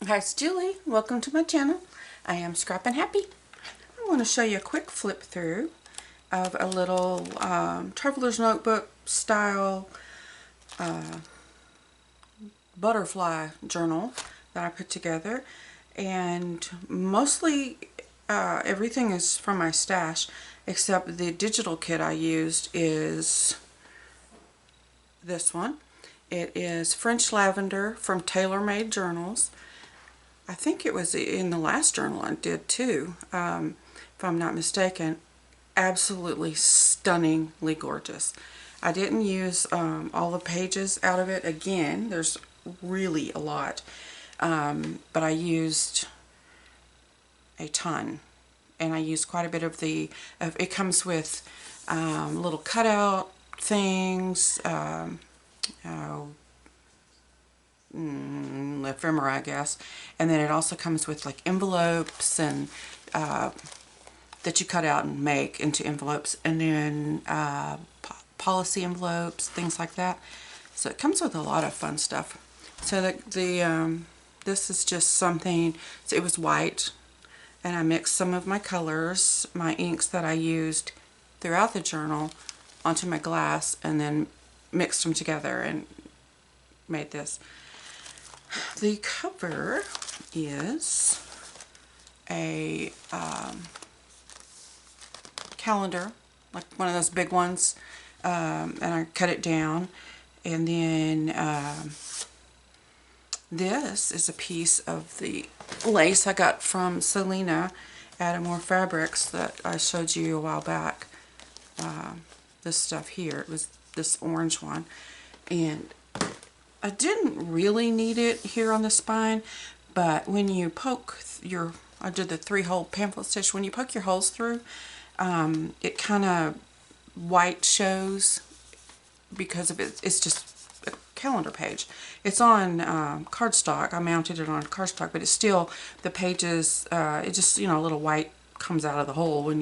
Hi, it's Julie. Welcome to my channel. I am Scrappin' Happy. I want to show you a quick flip through of a little Traveler's Notebook style butterfly journal that I put together. And mostly everything is from my stash, except the digital kit I used is this one. It is French Lavender from Tailor Made Journals. I think it was in the last journal I did too, if I'm not mistaken. Absolutely stunningly gorgeous. I didn't use all the pages out of it. Again, there's really a lot, but I used a ton, and I used quite a bit of it comes with little cutout things, ephemera, I guess, and then it also comes with like envelopes and that you cut out and make into envelopes, and then policy envelopes, things like that. So it comes with a lot of fun stuff. So this is just something. So it was white, and I mixed some of my colors, my inks that I used throughout the journal, onto my glass, and then mixed them together and made this. The cover is a calendar, like one of those big ones, and I cut it down, and then this is a piece of the lace I got from Selena at Amore Fabrics that I showed you a while back. This stuff here, it was this orange one, and I didn't really need it here on the spine, but when you poke I did the 3-hole pamphlet stitch. When you poke your holes through, it kind of white shows because of it. It's just a calendar page. It's on cardstock. I mounted it on cardstock, but it's still, the pages, it just, a little white comes out of the hole when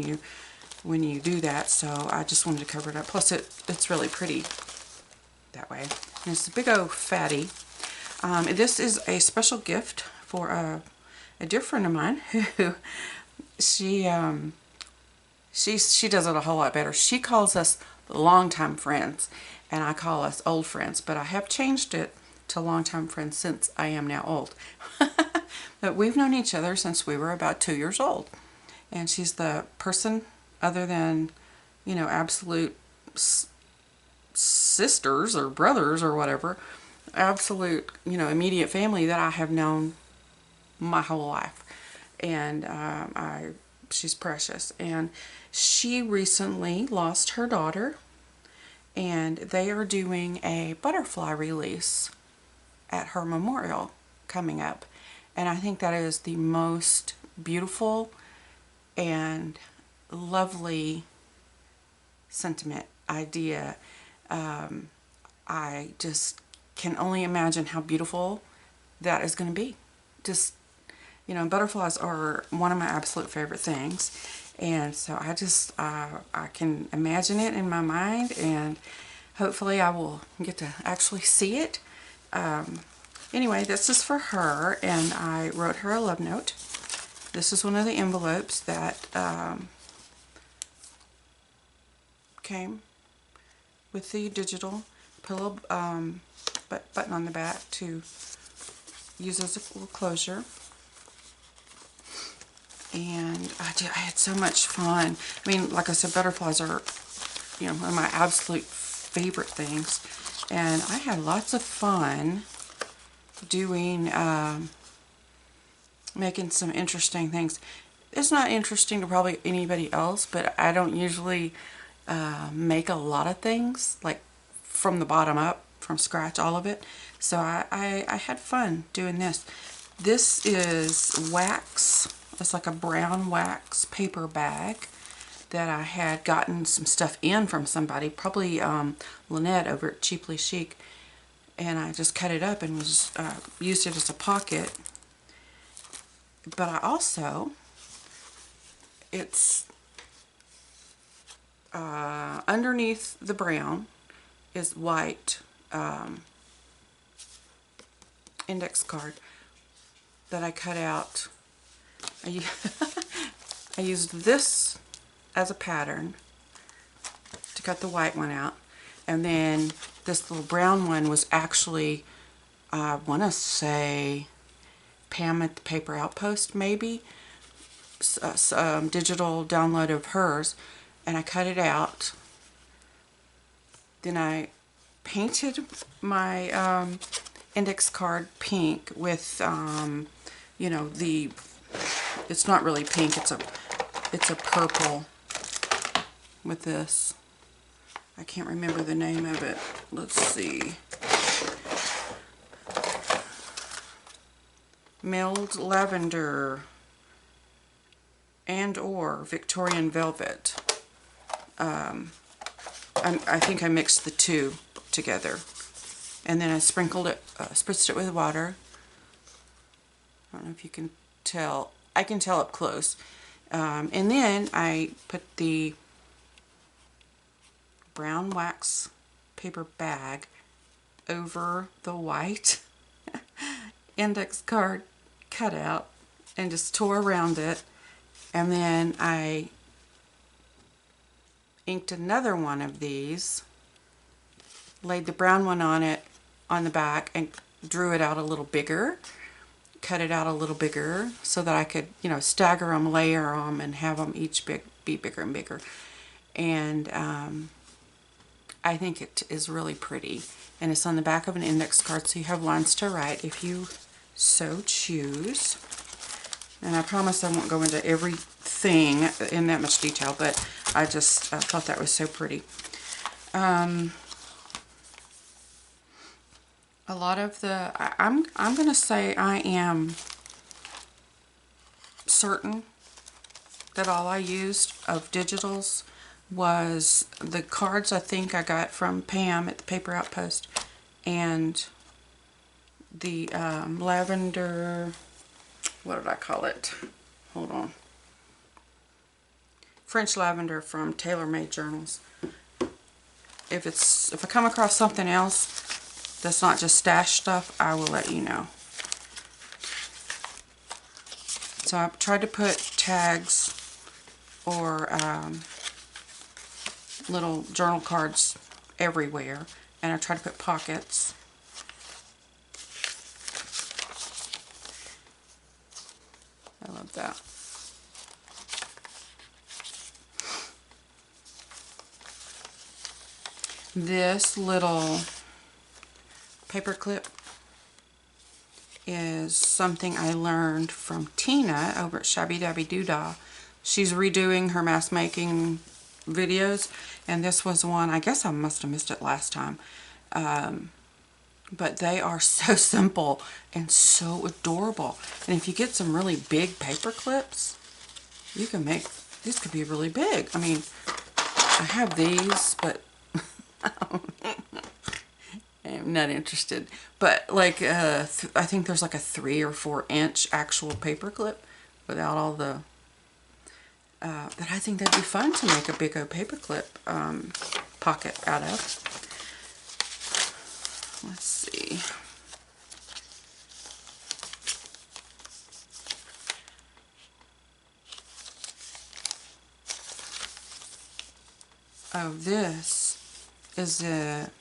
you do that. So I just wanted to cover it up. Plus it's really pretty that way. And it's a big old fatty. This is a special gift for a dear friend of mine who she does it a whole lot better. She calls us longtime friends, and I call us old friends, but I have changed it to longtime friends since I am now old. But we've known each other since we were about 2 years old, and she's the person, other than absolute sisters or brothers or whatever, absolute immediate family that I have known my whole life. And she's precious. And she recently lost her daughter, and they are doing a butterfly release at her memorial coming up, and I think that is the most beautiful and lovely sentiment idea. I just can only imagine how beautiful that is going to be. Just, butterflies are one of my absolute favorite things, and so I just I can imagine it in my mind, and hopefully I will get to actually see it. Anyway, this is for her, and I wrote her a love note. This is one of the envelopes that came with the digital. Put a little button on the back to use as a little closure. And I had so much fun. I mean, like I said, butterflies are, one of my absolute favorite things. And I had lots of fun doing, making some interesting things. It's not interesting to probably anybody else, but I don't usually make a lot of things, like from the bottom up, from scratch, all of it. So I had fun doing this. This is wax. It's like a brown wax paper bag that I had gotten some stuff in from somebody, probably Lynette over at Cheaply Chic, and I just cut it up and was used it as a pocket. But I also, it's underneath the brown is white index card that I cut out. I used this as a pattern to cut the white one out, and then this little brown one was actually, I want to say, Pam at the Paper Outpost, maybe, digital download of hers, and I cut it out. Then I painted my index card pink with, you know, it's not really pink, it's a purple with this. I can't remember the name of it. Let's see. Milled Lavender and or Victorian Velvet. I think I mixed the two together. And then I sprinkled it, spritzed it with water. I don't know if you can tell. I can tell up close. And then I put the brown wax paper bag over the white index card cutout and just tore around it. And then I inked another one of these, laid the brown one on it on the back, and drew it out a little bigger, cut it out a little bigger so that I could, you know, stagger them, layer them, and have them each be bigger and bigger. And I think it is really pretty. And it's on the back of an index card, so you have lines to write if you so choose. And I promise I won't go into everything in that much detail, but I just thought that was so pretty. A lot of the, I'm going to say I am certain that all I used of digitals was the cards I think I got from Pam at the Paper Outpost, and the lavender, what did I call it? Hold on. French lavender from Tailor Made Journals. If I come across something else that's not just stash stuff, I will let you know. So I tried to put tags or little journal cards everywhere, and I tried to put pockets. I love that. This little paper clip is something I learned from Tina over at Shabby Dabby Doodah. She's redoing her mask making videos, and this was one, I guess I must have missed it last time. But they are so simple and so adorable. And if you get some really big paper clips, you can make, these could be really big. I mean, I have these, but I'm not interested. But like, I think there's like a 3 or 4 inch actual paper clip without all the, but I think that'd be fun to make a big old paper clip pocket out of. Let's see. Oh, this is a,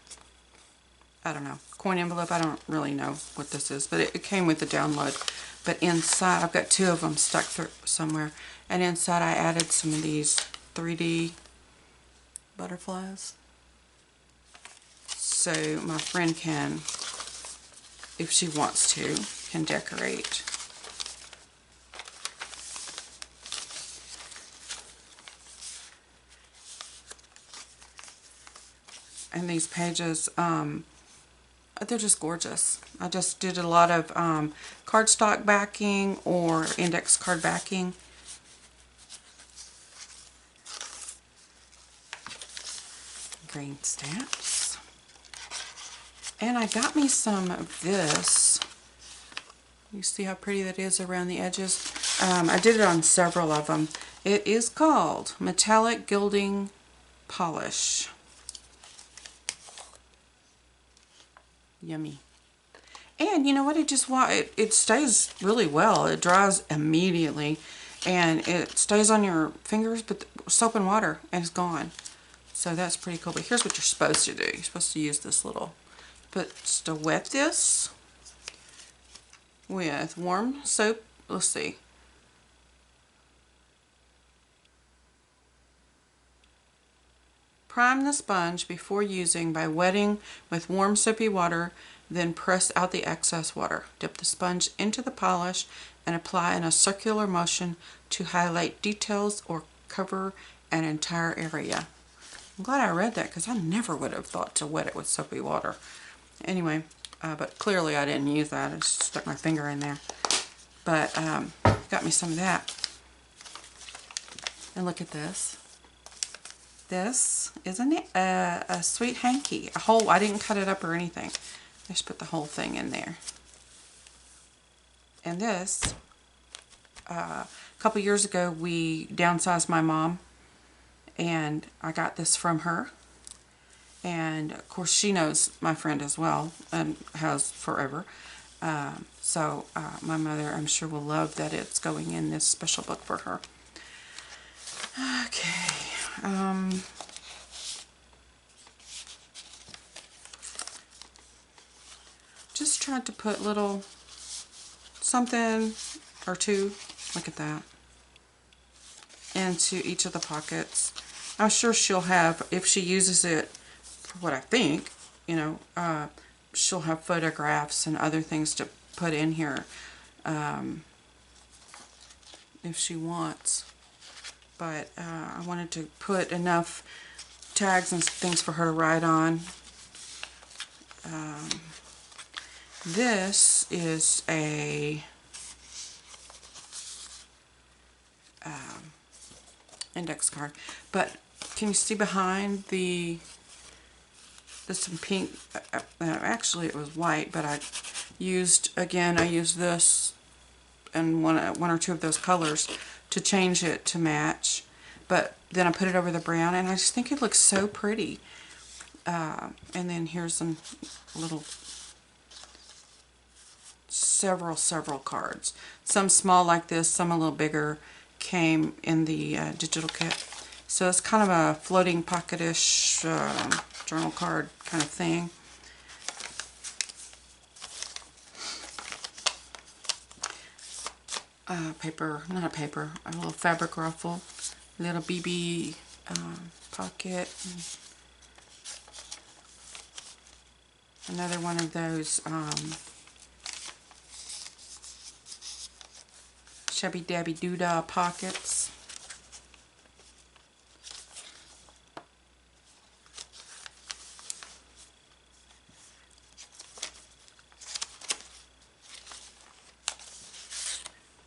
I don't know, coin envelope. I don't really know what this is, but it came with the download. But inside, I've got 2 of them stuck through somewhere, and inside I added some of these 3D butterflies. So my friend can, if she wants to, can decorate. And these pages, they're just gorgeous. I just did a lot of cardstock backing or index card backing. Green stamps. And I got me some of this. You see how pretty that is around the edges? I did it on several of them. It is called Metallic Gilding Polish. Yummy. And you know what? It stays really well. It dries immediately, and it stays on your fingers, but soap and water, and it's gone. So that's pretty cool. But here's what you're supposed to do. You're supposed to use this little, just to wet this with warm soap. Let's see. Prime the sponge before using by wetting with warm soapy water, then press out the excess water. Dip the sponge into the polish and apply in a circular motion to highlight details or cover an entire area. I'm glad I read that because I never would have thought to wet it with soapy water. Anyway, but clearly I didn't use that. I just stuck my finger in there. But got me some of that. And look at this. This is a sweet hanky. I didn't cut it up or anything. I just put the whole thing in there. And this, a couple years ago, we downsized my mom, and I got this from her. And of course, she knows my friend as well, and has forever. So my mother, I'm sure, will love that it's going in this special book for her. Okay. Just tried to put little something or two, look at that, into each of the pockets. I'm sure she'll have, if she uses it for what I think, you know, she'll have photographs and other things to put in here if she wants. But I wanted to put enough tags and things for her to write on. This is a index card, but can you see behind there's some pink, actually it was white, but I used this and one or two of those colors to change it to match, but then I put it over the brown, and I just think it looks so pretty. And then here's some little several cards, some small like this, some a little bigger, came in the digital kit. So it's kind of a floating pocket-ish journal card kind of thing. Paper, not a paper, a little fabric ruffle, little BB pocket. Another one of those Shabby Dabby Doodah pockets.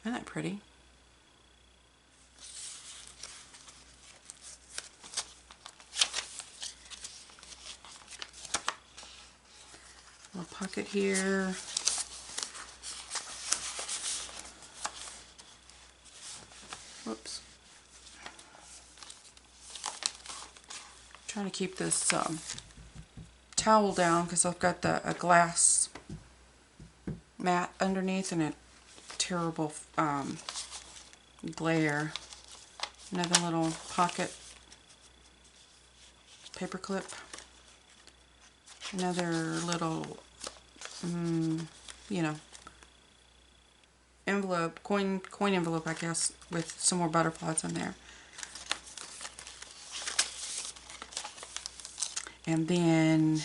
Isn't that pretty? Little pocket here. Whoops. Trying to keep this towel down because I've got a glass mat underneath and a terrible glare. Another little pocket paper clip. Another little, you know, envelope, coin envelope, I guess, with some more butterflies in there. And then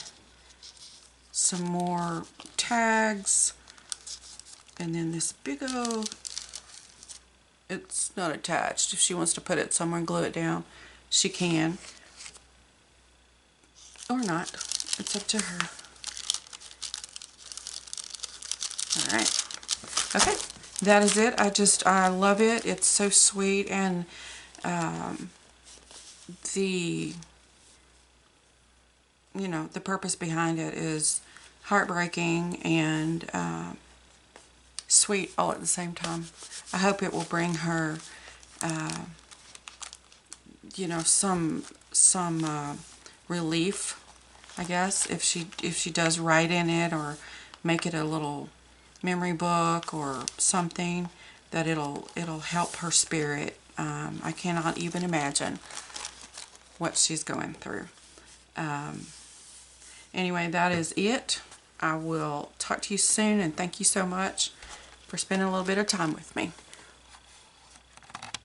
some more tags. And then this big old, it's not attached. If she wants to put it somewhere and glue it down, she can. Or not. It's up to her. Alright. Okay. That is it. I love it. It's so sweet, and the purpose behind it is heartbreaking and sweet all at the same time. I hope it will bring her some relief, I guess, if she does write in it, or make it a little memory book or something that it'll help her spirit. I cannot even imagine what she's going through. Anyway, that is it. I will talk to you soon, and thank you so much for spending a little bit of time with me.